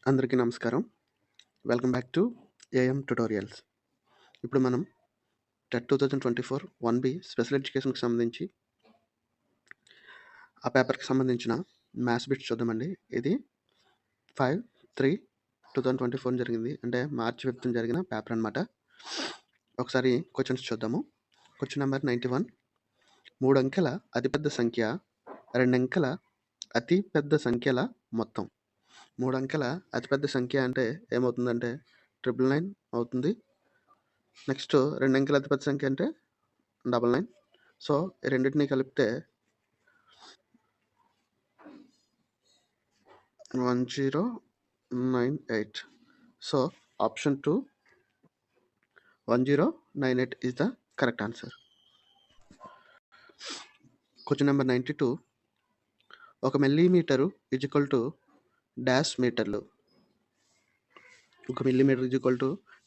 అందరికీ నమస్కారం. Welcome back to AM tutorials. ఇప్పుడు మనం టెట్ 2024 1బి స్పెషల్ ఎడ్యుకేషన్‌కి సంబంధించి ఆ పేపర్‌కి సంబంధించిన మ్యాథ్స్ బిట్స్ చూద్దామండి. ఇది 5/3/2024 జరిగింది. అంటే మార్చి 5న జరిగిన పేపర్ అనమాట. ఒకసారి క్వెషన్స్ చూద్దాము. Question number 91. 3 అంకెల అతిపెద్ద సంఖ్య 2 అంకెల అతి పెద్ద సంఖ్యల మొత్తం. 3 అంకెల అతిపెద్ద సంఖ్య అంటే ఏమవుతుందంటే 999 అవుతుంది. నెక్స్ట్ 2 అంకెల అతిపెద్ద సంఖ్య అంటే 99. సో, ఈ రెండిటిని కలిపితే 1098. So, option 2 1098 is the correct answer. Question number 92. 1 millimetre dash మీటర్లు. 1 మిల్లీమీటర్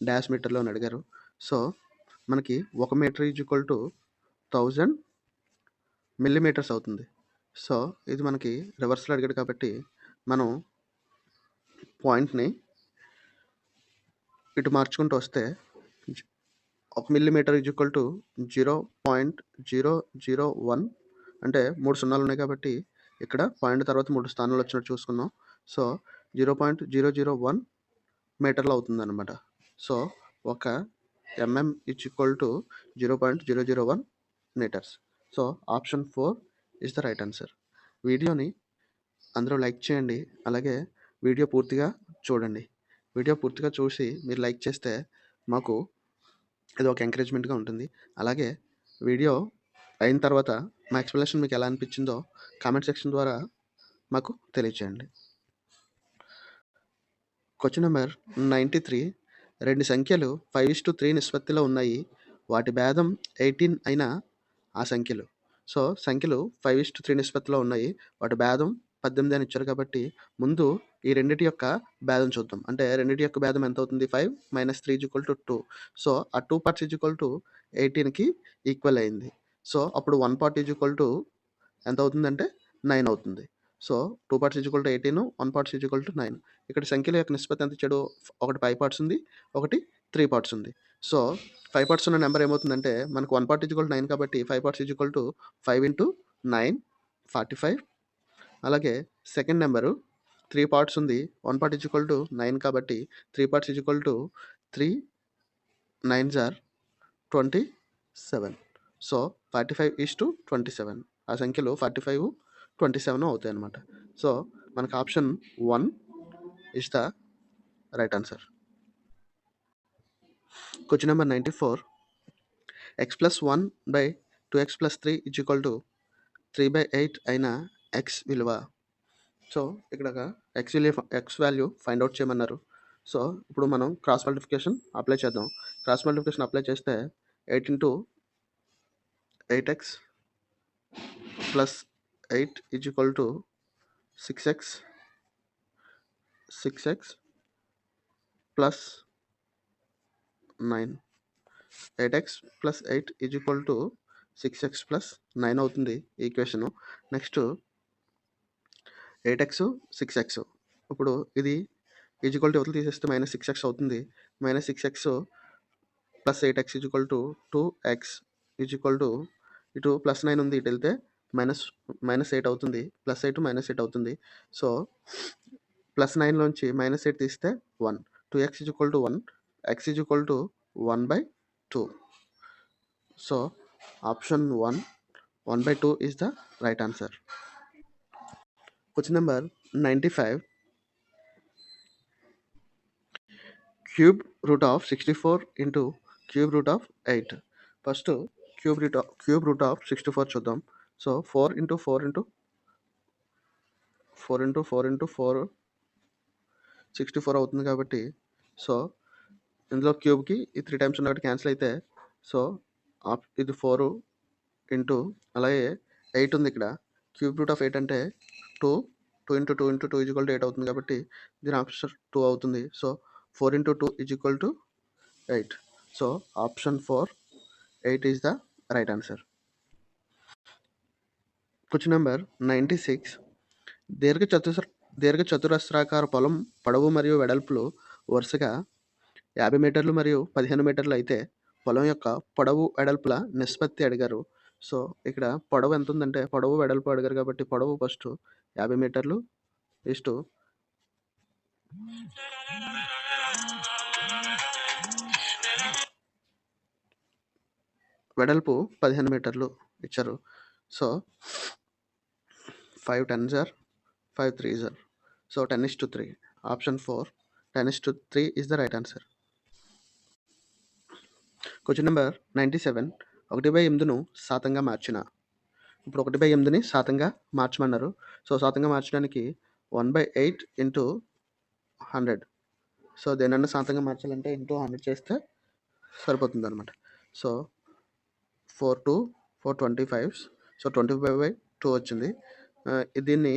డాష్ మీటర్లు అని అడిగారు. సో, మనకి 1 మీటర్ 1000 మిల్లీమీటర్స్ అవుతుంది. సో, ఇది మనకి రివర్స్‌లో అడిగాడు కాబట్టి మనం పాయింట్‌ని ఇటు మార్చుకుంటూ వస్తే 1 మిల్లీమీటర్ 0.001 అంటే 3 సున్నాలు ఉన్నాయి కాబట్టి ఇక్కడ పాయింట్ తర్వాత 3 స్థానాలు వచ్చినట్టు చూసుకున్నాం. సో, 0.001 మీటర్లు అవుతుందన్నమాట. సో, ఒక MM 0.001 metres. So, option 4 is the right answer. వీడియోని అందరూ లైక్ చేయండి. అలాగే వీడియో పూర్తిగా చూడండి. వీడియో పూర్తిగా చూసి మీరు లైక్ చేస్తే మాకు ఇది ఒక ఎంకరేజ్మెంట్‌గా ఉంటుంది. అలాగే వీడియో అయిన తర్వాత మా ఎక్స్‌ప్లనేషన్ మీకు ఎలా అనిపించిందో కామెంట్ సెక్షన్ ద్వారా మాకు తెలియచేయండి. Question number 93. 2 సంఖ్యలు 5:3 నిష్పత్తిలో ఉన్నాయి. వాటి భేదం 18 అయిన ఆ సంఖ్యలు. సో, సంఖ్యలు 5:3 నిష్పత్తిలో ఉన్నాయి. వాటి భేదం 18 అని ఇచ్చారు కాబట్టి ముందు ఈ రెండిటి యొక్క భేదం చూద్దాం. అంటే రెండిటి యొక్క భేదం ఎంత అవుతుంది? 5 - 3 2. సో, ఆ 2 పార్ట్స్ 18కి ఈక్వల్ అయింది. సో, అప్పుడు 1 పార్ట్ ఎంత అవుతుందంటే 9 అవుతుంది. So, 2 parts 18, 1 parts 9. ఇక్కడ సంఖ్యల యొక్క నిష్పత్తి ఎంత ఇచ్చాడు? ఒకటి 5 పార్ట్స్ ఉంది. ఒకటి 3 పార్ట్స్ ఉంది. సో, 5 పార్ట్స్ ఉన్న నంబర్ ఏమవుతుందంటే మనకు 1 పార్ట్ 9 కాబట్టి 5 పార్ట్స్ 5 × 9 45. అలాగే సెకండ్ నెంబరు 3 పార్ట్స్ ఉంది. 1 పార్ట్ 9 కాబట్టి 3 పార్ట్స్ 3 9s are 27. సో, 45:27. ఆ సంఖ్యలు 45, 27 అవుతాయన్నమాట. సో, మనకు option 1 is the right answer. Question number 94. x + 1/2x + 3 = 3/8 అయిన x విలువ. సో, ఇక్కడ x వాల్యూ ఫైండ్ ఔట్ చేయమన్నారు. సో, ఇప్పుడు మనం క్రాస్ మల్టిప్లికేషన్ అప్లై చేద్దాం. క్రాస్ మల్టిప్లికేషన్ అప్లై చేస్తే 8 × 8x + 8 = 6x. 6x + 9. 8x + 8 = 6x + 9 అవుతుంది ఈక్వేషను. Next 8x 6x. ఇప్పుడు ఇది యువతల తీసేస్తే -6x అవుతుంది. -6x + 8x = 2x ఇటు +9 ఉంది. ఇటు వెళ్తే -8 అవుతుంది. +8 -8 అవుతుంది. సో, +9 లోంచి -8 తీస్తే 1. 2x = 1. x = 1/2. So, option 1 1/2 is the right answer. Question number 95. Cube root of 64 into cube root of 8. First cube root of 64 చూద్దాం. సో, 4 × 4 × 4 × 4 × 4 64 అవుతుంది కాబట్టి సో, ఇందులో క్యూబ్‌కి ఈ 3 టైమ్స్ ఉన్న కాబట్టి క్యాన్సిల్ అయితే సో, ఇది 4 ఇంటూ అలాగే 8 ఉంది ఇక్కడ. క్యూబ్ రూట్ ఆఫ్ 8 అంటే 2 × 2 × 2 = 8 అవుతుంది కాబట్టి దీని ఆన్సర్ 2 అవుతుంది. So, 4 × 2 = 8. So, option 4 8 is the right answer. Question number 96. దీర్ఘచతురస్రాకార పొలం పొడవు మరియు వెడల్పులు వరుసగా 50 మీటర్లు మరియు 15 మీటర్లు అయితే పొలం యొక్క పొడవు వెడల్పుల నిష్పత్తి అడిగారు. సో ఇక్కడ పొడవు ఎంత ఉందంటే పొడవు వెడల్పు అడిగారు కాబట్టి పొడవు ఫస్ట్ 50 మీటర్లు ఇస్టు వెడల్పు 15 మీటర్లు ఇచ్చారు. So 5 10s are 5 3s are so 10:3. Option 4 10:3 is the right answer. Question number 97. 1/8ను శాతంగా మార్చిన. ఇప్పుడు 1/8ని శాతంగా మార్చమన్నారు. సో శాతంగా మార్చడానికి 1/8 ఇంటూ 100. సో దేనన్నా శాతంగా మార్చాలంటే ఇంటూ 100 చేస్తే సరిపోతుంది అనమాట. సో 4 2 4 25. సో 25/2 వచ్చింది. దీన్ని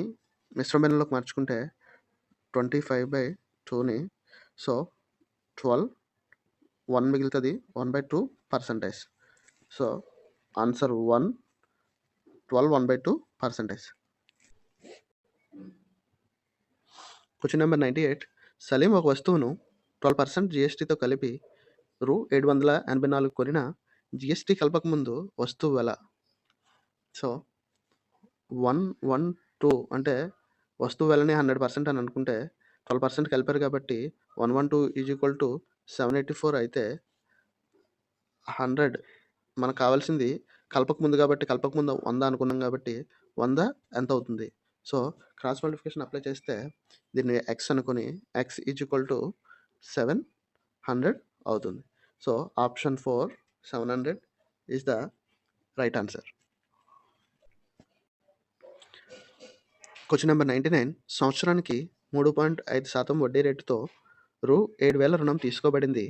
మిశ్రమంలోకి మార్చుకుంటే 25/2ని సో 12 1 మిగులుతుంది 1/2%. So answer 1 12 1/2%. Question number 98. Salim ఒక వస్తువును 12% జిఎస్టీతో కలిపి రూ. 784 కొనిన జిఎస్టీ కలపక ముందు వస్తువు వెల. సో 112 అంటే వస్తువు వెలని 100% అని అనుకుంటే 12% కలిపారు కాబట్టి 112 = 784 అయితే 100 మనకు కావాల్సింది కలపక ముందు కాబట్టి కలపక ముందు 100 అనుకున్నాం కాబట్టి 100 ఎంత అవుతుంది. సో క్రాస్ మల్టిప్లికేషన్ అప్లై చేస్తే దీన్ని ఎక్స్ అనుకుని ఎక్స్ = 700 అవుతుంది. So option 4 700 is the right answer. Question number 99. సంవత్సరానికి 3.5% వడ్డీ రేటుతో రూ. 7,000 రుణం తీసుకోబడింది.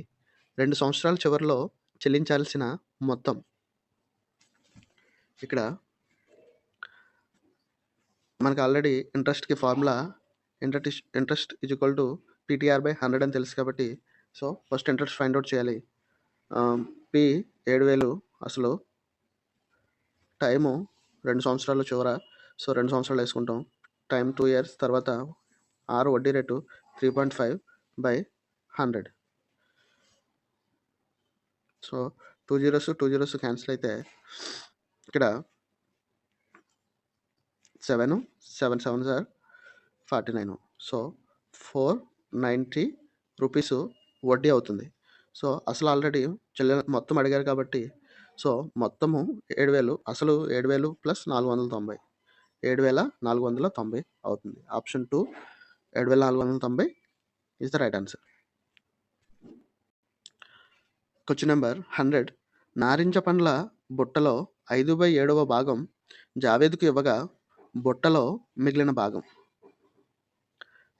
2 సంవత్సరాల చివరిలో చెల్లించాల్సిన మొత్తం. ఇక్కడ మనకు ఆల్రెడీ ఇంట్రెస్ట్కి ఫార్ములా ఇంట్రెస్ట్ = PTR/100 అని తెలుసు కాబట్టి so first interest find out చేయాలి. పి 7,000 అసలు, టైము 2 సంవత్సరాల చివర, సో 2 సంవత్సరాలు వేసుకుంటాం, టైం 2 years, తర్వాత 6 వడ్డీ రేటు 3.5/100. సో 2 zeros క్యాన్సిల్ అయితే ఇక్కడ 7 7 are 49. సో 490 రూపీస్ వడ్డీ అవుతుంది. సో అసలు ఆల్రెడీ మొత్తం అడిగారు కాబట్టి సో మొత్తము 7,000, అసలు 7,000 + 490 7,490 అవుతుంది. Option 2 7,490 is the right answer. Question number 100. నారింజ పండ్ల బుట్టలో 5/7వ భాగం జావేద్కు ఇవ్వగా బుట్టలో మిగిలిన భాగం.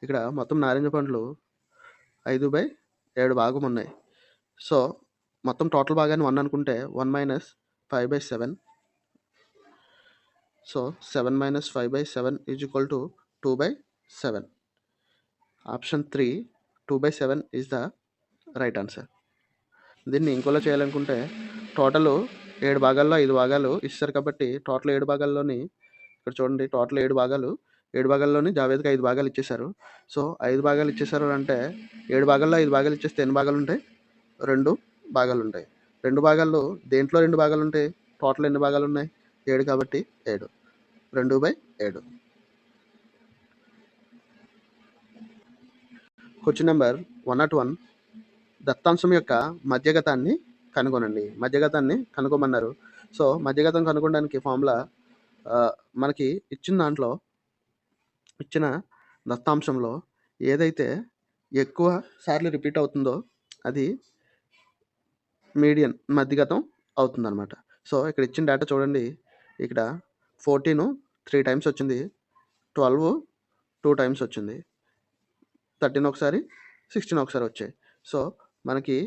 ఇక్కడ మొత్తం నారింజ పండ్లు 5/7 భాగం ఉన్నాయి. సో మొత్తం టోటల్ భాగాన్ని 1 అనుకుంటే 1 - 5/7. So 7 - 5/7 = 2/7. Option 3 2/7 is the right answer. దీన్ని ఇంకోలా చేయాలనుకుంటే టోటల్ 7 భాగాల్లో 5 భాగాలు ఇస్తారు కాబట్టి టోటల్ 7 భాగాల్లోని ఇక్కడ చూడండి టోటల్ 7 భాగాలు, 7 భాగాల్లోని జావేద్కి 5 భాగాలు ఇచ్చేశారు. సో 5 భాగాలు ఇచ్చేశారు అంటే 7 భాగాల్లో 5 భాగాలు ఇచ్చేస్తే ఎన్ని భాగాలు ఉంటాయి? 2 భాగాలు ఉంటాయి. 2 భాగాల్లో దేంట్లో 2 భాగాలు ఉంటాయి? టోటల్ ఎన్ని భాగాలు ఉన్నాయి? 7 కాబట్టి 7 2/7. Question number 101. దత్తాంశం యొక్క మధ్యగతాన్ని కనుగొనండి. మధ్యగతాన్ని కనుగొమన్నారు. సో మధ్యగతం కనుగొనడానికి ఫార్ములా మనకి ఇచ్చిన దత్తాంశంలో ఏదైతే ఎక్కువ సార్లు రిపీట్ అవుతుందో అది మీడియన్ మధ్యగతం అవుతుందన్నమాట. సో ఇక్కడ ఇచ్చిన డేటా చూడండి. ఇక్కడ 14 3 times వచ్చింది, 12 2 times వచ్చింది, 13 ఒకసారి, 16 ఒకసారి వచ్చాయి. సో మనకి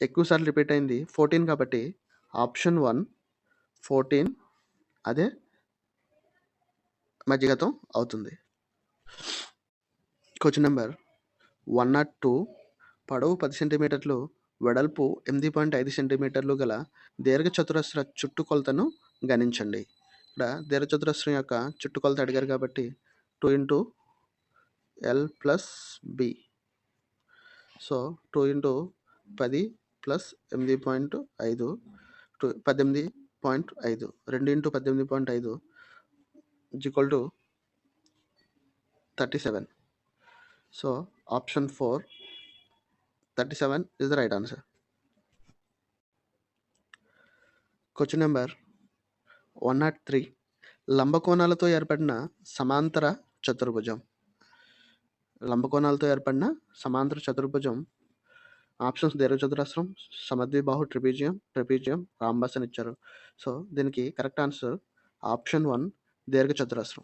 ఎక్కువ సార్లు రిపీట్ అయింది 14 కాబట్టి ఆప్షన్ 1 14 అదే మధ్యగతం అవుతుంది. Question number 102. పొడవు 10 సెంటీమీటర్లు, వెడల్పు 8.5 సెంటీమీటర్లు గల దీర్ఘచతురస్ర చుట్టుకొలతను గణించండి. ఇక్కడ దీర్ఘచతురస్రం యొక్క చుట్టుకొలత అడిగారు కాబట్టి 2 × L plus B. So 2 into 10 plus 8.5 18.5 2 into 18.5 is equal to 37. So option 4 37 is the right answer. Question number 103. లంబకోణాలతో ఏర్పడిన సమాంతర చతుర్భుజం. లంబకోణాలతో ఏర్పడిన సమాంతర చతుర్భుజం ఆప్షన్స్ దీర్ఘచతురస్రం, సమద్విబాహు ట్రెపీజియం, రాంబస్ అని ఇచ్చారు. సో దీనికి కరెక్ట్ ఆన్సర్ ఆప్షన్ 1 దీర్ఘచతురస్రం.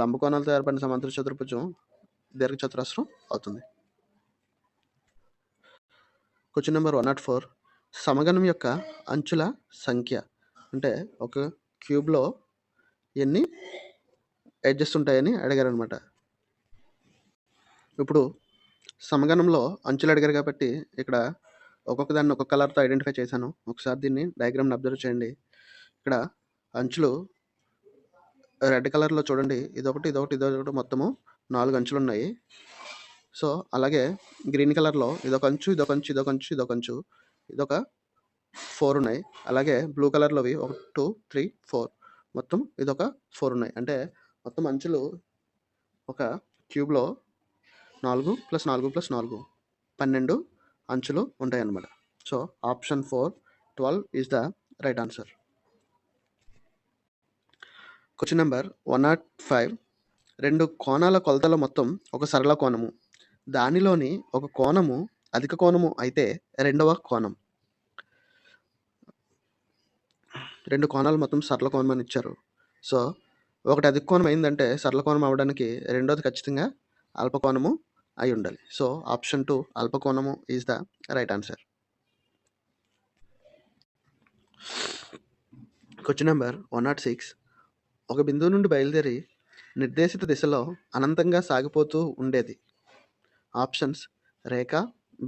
లంబకోణాలతో ఏర్పడిన సమాంతర చతుర్భుజం దీర్ఘచతురస్రం అవుతుంది. Question number 104. సమగణం యొక్క అంచుల సంఖ్య. అంటే ఒక క్యూబ్లో ఎన్ని ఎడ్జెస్ ఉంటాయని అడిగారు అనమాట. ఇప్పుడు సమగణంలో అంచులు అడిగారు కాబట్టి ఇక్కడ ఒక్కొక్క దాన్ని ఒక్కొక్క కలర్తో ఐడెంటిఫై చేశాను. ఒకసారి దీన్ని డయాగ్రామ్ని అబ్జర్వ్ చేయండి. ఇక్కడ అంచులు రెడ్ కలర్లో చూడండి, ఇదొకటి మొత్తము 4 అంచులు ఉన్నాయి. సో అలాగే గ్రీన్ కలర్లో ఇదొక అంచు, ఇదొక 4 ఉన్నాయి. అలాగే బ్లూ కలర్లోవి 1 2 3 4 మొత్తం ఇదొక 4 ఉన్నాయి. అంటే మొత్తం అంచులు ఒక క్యూబ్లో 4 + 4 + 4 12 అంచులు ఉంటాయి అన్నమాట. So option 4 12 is the right answer. Question number 105. 2 కోణాల కొలతల మొత్తం ఒక సరళ కోణము. దానిలోని ఒక కోణము అధిక కోణము అయితే రెండవ కోణం. 2 కోణాలు మొత్తం సరళ కోణం అని ఇచ్చారు. సో ఒకటి అధిక కోణం అయిందంటే సరళ కోణం అవ్వడానికి రెండోది ఖచ్చితంగా అల్పకోణము అయి ఉండాలి. సో ఆప్షన్ 2 అల్పకోణము is the right answer. Question number 106. ఒక బిందువు నుండి బయలుదేరి నిర్దేశిత దిశలో అనంతంగా సాగిపోతూ ఉండేది. ఆప్షన్స్ రేఖ,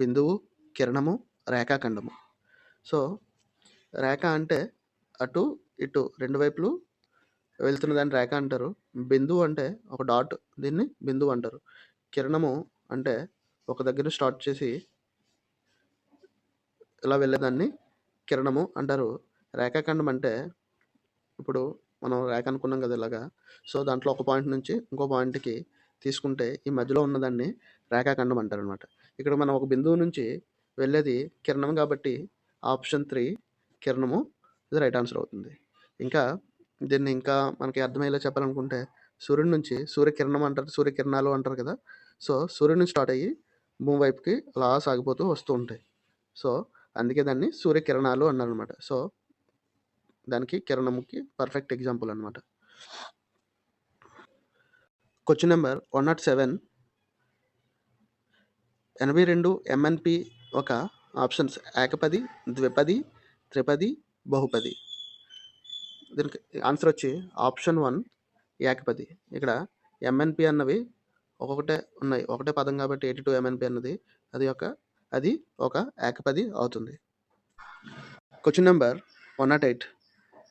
బిందువు, కిరణము, రేఖాఖండము. సో రేఖ అంటే అటు ఇటు రెండు వైపులు వెళ్తున్న దాన్ని రేఖ అంటారు. బిందువు అంటే ఒక డాట్, దీన్ని బిందువు అంటారు. కిరణము అంటే ఒక దగ్గర స్టార్ట్ చేసి ఇలా వెళ్ళేదాన్ని కిరణము అంటారు. రేఖాఖండం అంటే ఇప్పుడు మనం రేఖ అనుకున్నాం కదా ఇలాగా. సో దాంట్లో ఒక పాయింట్ నుంచి ఇంకో పాయింట్కి తీసుకుంటే ఈ మధ్యలో ఉన్నదాన్ని రేఖాఖండం అంటారు అనమాట. ఇక్కడ మనం ఒక బిందువు నుంచి వెళ్ళేది కిరణం కాబట్టి ఆప్షన్ 3 కిరణము ఇది రైట్ ఆన్సర్ అవుతుంది. ఇంకా దీన్ని ఇంకా మనకి అర్థమయ్యేలా చెప్పాలనుకుంటే సూర్యుడి నుంచి సూర్యకిరణం అంటారు, సూర్యకిరణాలు అంటారు కదా. సో సూర్యుడి నుంచి స్టార్ట్ అయ్యి భూమి వైపుకి అలా సాగిపోతూ వస్తూ ఉంటాయి. సో అందుకే దాన్ని సూర్యకిరణాలు అన్నారు అనమాట. సో దానికి కిరణముకి పర్ఫెక్ట్ ఎగ్జాంపుల్ అనమాట. Question number 107. 82 MNP ఒక ఆప్షన్స్ ఏకపది, ద్విపది, త్రిపది, బహుపది. దీనికి ఆన్సర్ వచ్చి ఆప్షన్ 1 ఏకపది. ఇక్కడ MNP అన్నవి ఒక్కొక్కటే ఉన్నాయి, ఒకటే పదం కాబట్టి 82 MNP అన్నది అది ఒక ఏకపది అవుతుంది. Question number 108.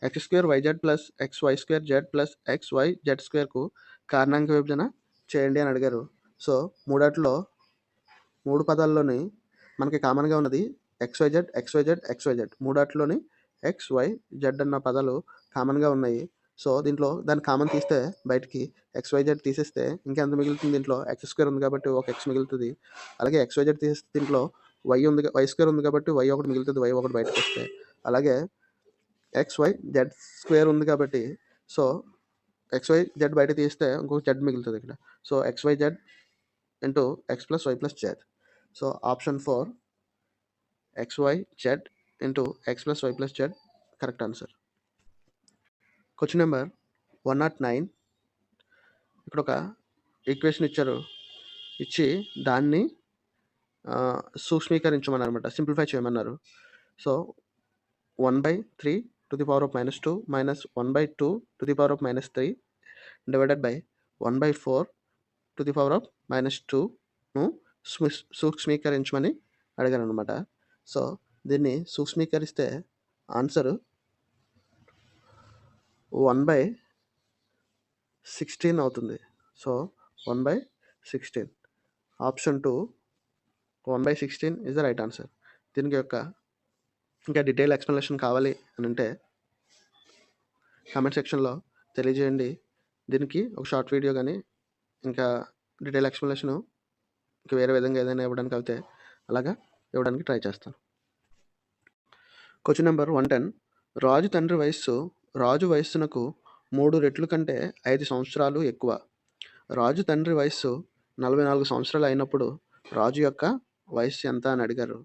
x² yz plus xy² z plus xyz² కు కారణాంక విభజన చేయండి అని అడిగారు. సో మూడు పదాల్లోని మనకి కామన్గా ఉన్నది xyz. మూడాట్లోని xyz అన్న పదాలు కామన్గా ఉన్నాయి. సో దీంట్లో దాన్ని కామన్ తీస్తే బయటికి xyz తీసేస్తే ఇంకెంత మిగులుతుంది? దీంట్లో x² ఉంది కాబట్టి ఒక x మిగులుతుంది. అలాగే xyz తీసేస్తే దీంట్లో y² ఉంది కాబట్టి y ఒకటి మిగులుతుంది, y ఒకటి బయటకు వస్తే. అలాగే xyz² ఉంది కాబట్టి సో xyz బయట తీస్తే ఇంకొక z మిగులుతుంది ఇక్కడ. So xyz into x plus y plus z. So option 4 xyz into x plus y plus z correct answer. Question number 109. ఇక్కడ ఒక ఈక్వేషన్ ఇచ్చి దాన్ని సూక్ష్మీకరించమన్నారు అనమాట, సింప్లిఫై చేయమన్నారు. So 1/3 to the power of -2 minus 1/2 to the power of -3 divided by 1/4 to the power of -2ను సూక్ష్మీకరించమని అడిగాను అనమాట. So దీన్ని సూక్ష్మీకరిస్తే answer 1/16 అవుతుంది. So 1/16 16. Option 2 1/16 is the right answer. దీనికి యొక్క ఇంకా డీటెయిల్ ఎక్స్ప్లెనేషన్ కావాలి అని అంటే కామెంట్ సెక్షన్లో తెలియజేయండి. దీనికి ఒక షార్ట్ వీడియో కానీ ఇంకా డీటెయిల్ ఎక్స్ప్లెనేషను ఇంకా వేరే విధంగా ఏదైనా ఇవ్వడానికి అయితే అలాగా ఇవ్వడానికి ట్రై చేస్తాను. Question number 110. రాజు తండ్రి వయస్సు రాజు వయస్సునకు 3 రెట్లు కంటే 5 సంవత్సరాలు ఎక్కువ. రాజు తండ్రి వయస్సు 44 సంవత్సరాలు అయినప్పుడు రాజు యొక్క వయస్సు ఎంత అని అడిగారు.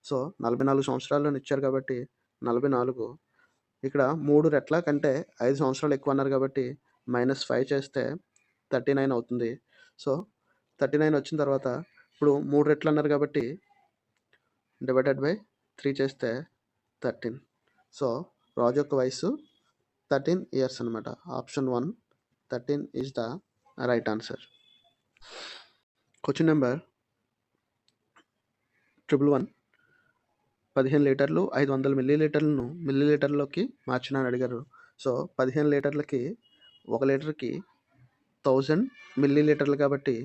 సో 44 సంవత్సరాలు ఇచ్చారు కాబట్టి 44 ఇక్కడ 3 రెట్ల కంటే 5 సంవత్సరాలు ఎక్కువ అన్నారు కాబట్టి -5 చేస్తే 39 అవుతుంది. సో 39 వచ్చిన తర్వాత ఇప్పుడు 3 రెట్లు అన్నారు కాబట్టి డివైడెడ్ బై 3 చేస్తే 13. సో రాజు యొక్క వయసు 13 ఇయర్స్ అనమాట. Option 1 13 is the right answer. Question number 111. 15 లీటర్లు 500 మిల్లీలీటర్లను మిల్లీలీటర్లోకి మార్చిన అని అడిగారు. సో 15 లీటర్లకి 1 లీటర్కి 1000 మిల్లీలీటర్లు కాబట్టి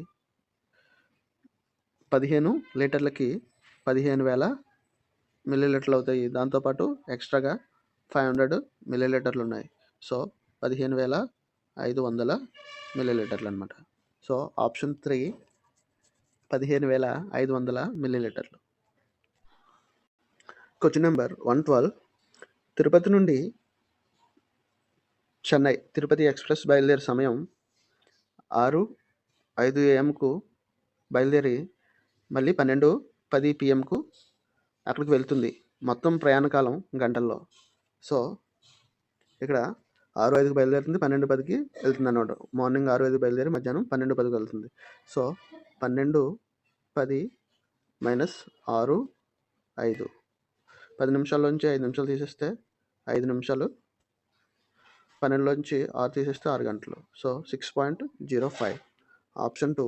15 లీటర్లకి 15,000 మిల్లీలీటర్లు అవుతాయి. దాంతోపాటు ఎక్స్ట్రాగా 500 మిల్లీలీటర్లు ఉన్నాయి. సో 15,500 మిల్లీలీటర్లు అనమాట. సో ఆప్షన్ 3 15,500 మిల్లీలీటర్లు. Question number 112. తిరుపతి నుండి చెన్నై తిరుపతి ఎక్స్ప్రెస్ బయలుదేరే సమయం 6:05 AM బయలుదేరి మళ్ళీ 12:10 PM అక్కడికి వెళ్తుంది. మొత్తం ప్రయాణ కాలం గంటల్లో. సో ఇక్కడ 6:05 బయలుదేరుతుంది, 12:10 వెళ్తుంది అన్నమాట. మార్నింగ్ 6:05 బయలుదేరి మధ్యాహ్నం 12:10 వెళ్తుంది. సో 12:10 - 6:05 10 నిమిషాల్లోంచి 5 నిమిషాలు తీసేస్తే 5 నిమిషాలు, 12లోంచి 6 తీసేస్తే 6 గంటలు. So 6.05. Option 2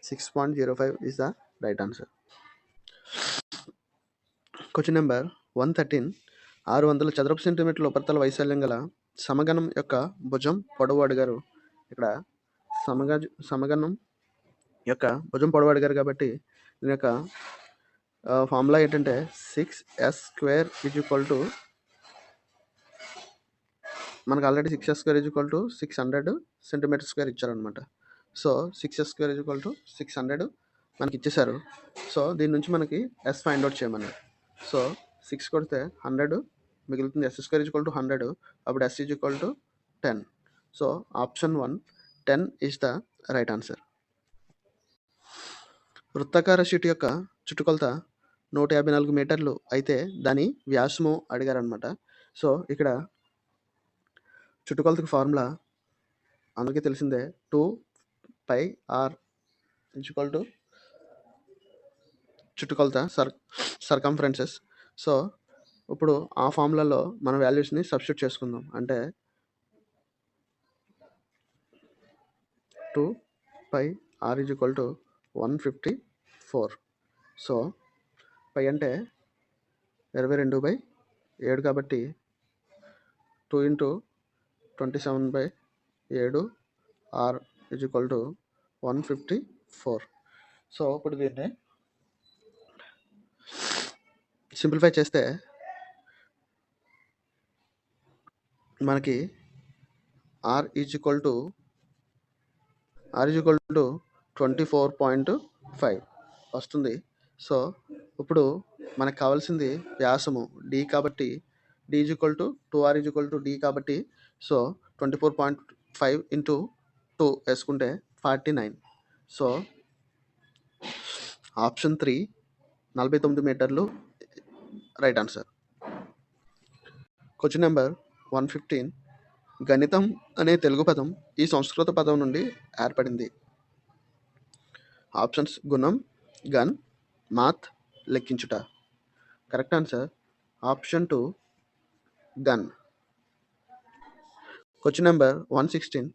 6.05 is the right answer. Question number 113. 600 చదరపు సెంటీమీటర్ల ఉపరితల వైశాల్యం గల సమగణం యొక్క భుజం పొడవు అడిగారు. ఇక్కడ సమగణం యొక్క భుజం పొడవు అడిగారు కాబట్టి దీని యొక్క ఫార్ములా ఏంటంటే 6s² మనకు ఆల్రెడీ 6s² 600 సెంటీమీటర్ స్క్వేర్ ఇచ్చారనమాట. సో 6s² 600 మనకి ఇచ్చేసారు. సో దీని నుంచి మనకి s ఫైండ్ అవుట్ చేయమన్నారు. సో 6 కొడితే 100 మిగులుతుంది. s² 100. అప్పుడు s 10. So option 1 10 is the right answer. వృత్తాకార షీట్ యొక్క చుట్టుకొలత 154 మీటర్లు అయితే దాని వ్యాసము అడిగారనమాట. సో ఇక్కడ చుట్టుకొలతకు ఫార్ములా అందరికీ తెలిసిందే. 2πr = చుట్టుకొలత సర్కంఫరెన్సెస్. సో ఇప్పుడు ఆ ఫార్ములాలో మన వాల్యూస్ని సబ్స్టిట్యూట్ చేసుకుందాం. అంటే 2πr = 154. సో పై అంటే 22/7 కాబట్టి 2 × 27/7 r = 154. సో ఇప్పుడు దీన్ని సింప్లిఫై చేస్తే మనకి r = 24.5 వస్తుంది. సో ఇప్పుడు మనకు కావాల్సింది వ్యాసము d కాబట్టి d = 2r = d కాబట్టి సో 24.5 × 2 వేసుకుంటే 49. సో ఆప్షన్ 3 49 మీటర్లు రైట్ ఆన్సర్. Question number 115. గణితం అనే తెలుగు పదం ఈ సంస్కృత పదం నుండి ఏర్పడింది. ఆప్షన్స్ గుణం, గన్, మాత్, లెక్కించుట. కరెక్ట్ ఆన్సర్ ఆప్షన్ 2 గన్. Question number 116.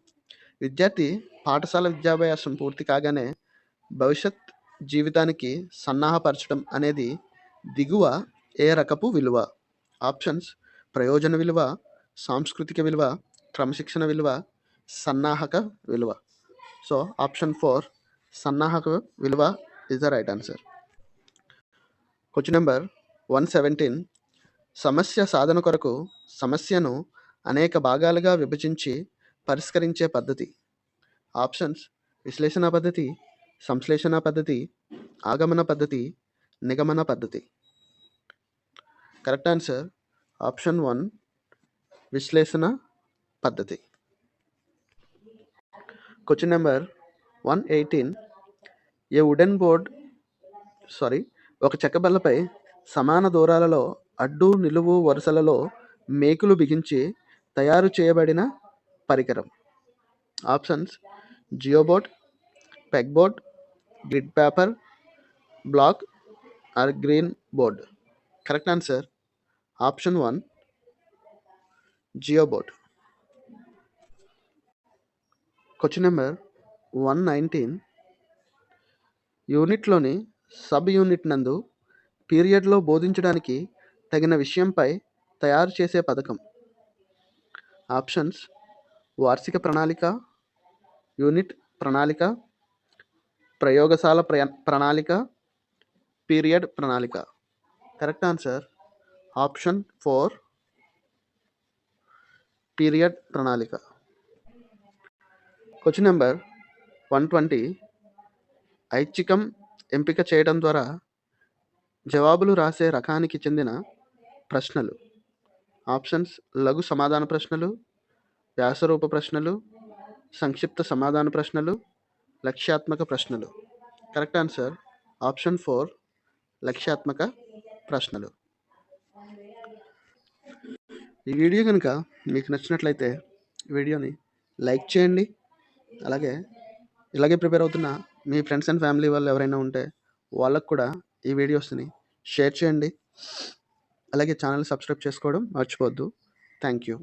విద్యార్థి పాఠశాల విద్యాభ్యాసం పూర్తి కాగానే భవిష్యత్ జీవితానికి సన్నాహపరచడం అనేది దిగువ ఏ రకపు విలువ? ఆప్షన్స్ ప్రయోజన విలువ, సాంస్కృతిక విలువ, క్రమశిక్షణ విలువ, సన్నాహక విలువ. సో ఆప్షన్ 4 సన్నాహక విలువ is the right answer. Question number 117. సమస్య సాధన కొరకు సమస్యను అనేక భాగాలుగా విభజించి పరిష్కరించే పద్ధతి. ఆప్షన్స్: విశ్లేషణ పద్ధతి, సంశ్లేషణ పద్ధతి, ఆగమన పద్ధతి, నిగమన పద్ధతి. కరెక్ట్ ఆన్సర్ ఆప్షన్ 1, విశ్లేషణ పద్ధతి. Question number 118. ఏ వుడెన్ బోర్డ్ ఒక చెక్క బల్లపై సమాన దూరాలలో అడ్డు నిలువు వరుసలలో మేకులు బిగించి తయారు చేయబడిన పరికరం. Options: geoboard, peg board, grid paper, black or green board. Correct answer option 1, geoboard. Question number 119. యూనిట్లోని సబ్ యూనిట్ నందు పీరియడ్లో బోధించడానికి తగిన విషయంపై తయారు చేసే పథకం. ఆప్షన్స్: వార్షిక ప్రణాళిక, యూనిట్ ప్రణాళిక, ప్రయోగశాల ప్రణాళిక, పీరియడ్ ప్రణాళిక. కరెక్ట్ ఆన్సర్ ఆప్షన్ 4, పీరియడ్ ప్రణాళిక. Question number 120. ఐచ్ఛికం ఎంపిక చేయడం ద్వారా జవాబులు రాసే రకానికి చెందిన ప్రశ్నలు. ఆప్షన్స్: లఘు సమాధాన ప్రశ్నలు, వ్యాసరూప ప్రశ్నలు, సంక్షిప్త సమాధాన ప్రశ్నలు, లక్ష్యాత్మక ప్రశ్నలు. కరెక్ట్ ఆన్సర్ ఆప్షన్ 4, లక్ష్యాత్మక ప్రశ్నలు. ఈ వీడియో కనుక మీకు నచ్చినట్లయితే వీడియోని లైక్ చేయండి. ఇలాగే ప్రిపేర్ అవుతున్న మీ ఫ్రెండ్స్ అండ్ ఫ్యామిలీ వాళ్ళు ఎవరైనా ఉంటే వాళ్ళకు కూడా ఈ వీడియోస్ని షేర్ చేయండి. అలాగే ఛానల్ సబ్స్క్రైబ్ చేసుకోవడం మర్చిపోవద్దు. Thank you.